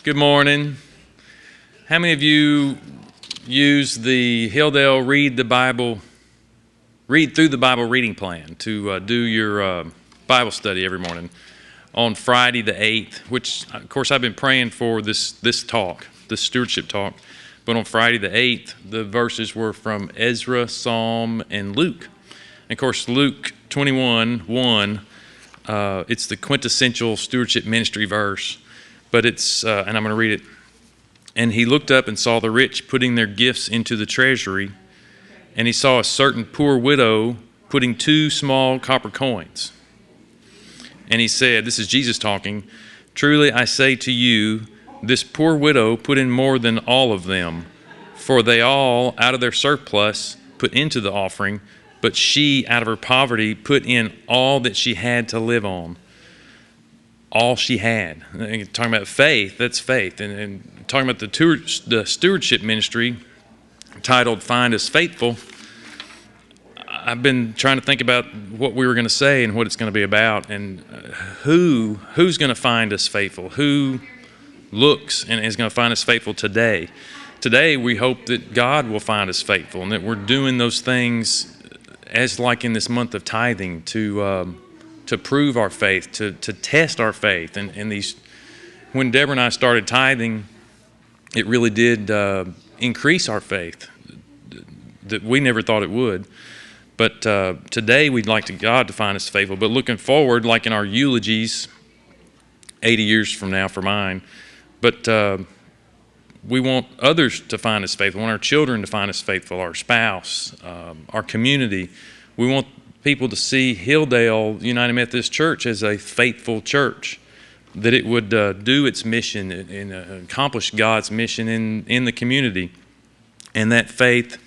Good morning. How many of you use the Hilldale read through the Bible reading plan to do your Bible study every morning on Friday the 8th, which of course I've been praying for this talk, this stewardship talk, but on Friday the 8th, the verses were from Ezra, Psalm, and Luke. And of course, Luke 21:1, it's the quintessential stewardship ministry verse. But it's, and I'm going to read it. And he looked up and saw the rich putting their gifts into the treasury, and he saw a certain poor widow putting 2 small copper coins. And he said, this is Jesus talking, "Truly I say to you, this poor widow put in more than all of them, for they all, out of their surplus, put into the offering, but she, out of her poverty, put in all that she had to live on." All she had. And talking about faith, that's faith. And talking about the stewardship ministry titled Find Us Faithful, I've been trying to think about what we were going to say and what it's going to be about, and who's going to find us faithful, who looks and is going to find us faithful today. Today we hope that God will find us faithful and that we're doing those things as like in this month of tithing to prove our faith, to test our faith. And these, when Deborah and I started tithing, it really did increase our faith that we never thought it would. But today we'd like God to find us faithful. But looking forward, like in our eulogies, 80 years from now for mine, but we want others to find us faithful. We want our children to find us faithful, our spouse, our community. We want people to see Hilldale United Methodist Church as a faithful church, that it would do its mission and accomplish God's mission in the community, and that faith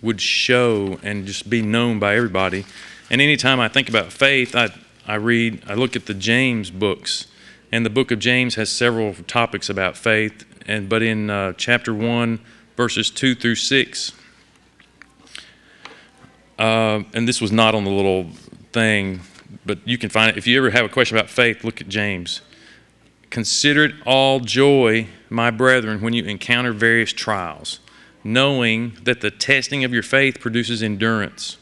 would show and just be known by everybody. And anytime I think about faith, I look at the James books, and the book of James has several topics about faith, but in chapter 1, verses 2 through 6, and this was not on the little thing, but you can find it. If you ever have a question about faith, look at James. "Consider it all joy, my brethren, when you encounter various trials, knowing that the testing of your faith produces endurance.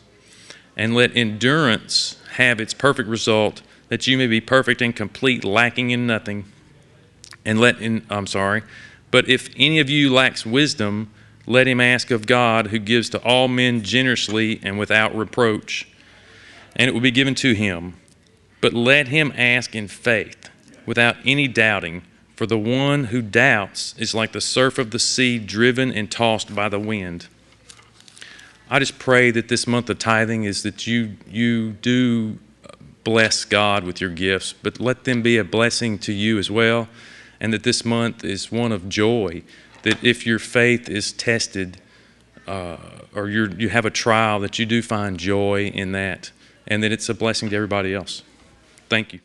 And let endurance have its perfect result, that you may be perfect and complete, lacking in nothing. But if any of you lacks wisdom, let him ask of God, who gives to all men generously and without reproach, and it will be given to him. But let him ask in faith, without any doubting, for the one who doubts is like the surf of the sea, driven and tossed by the wind." I just pray that this month of tithing is that you do bless God with your gifts, but let them be a blessing to you as well, and that this month is one of joy, that if your faith is tested or you have a trial, that you do find joy in that, and that it's a blessing to everybody else. Thank you.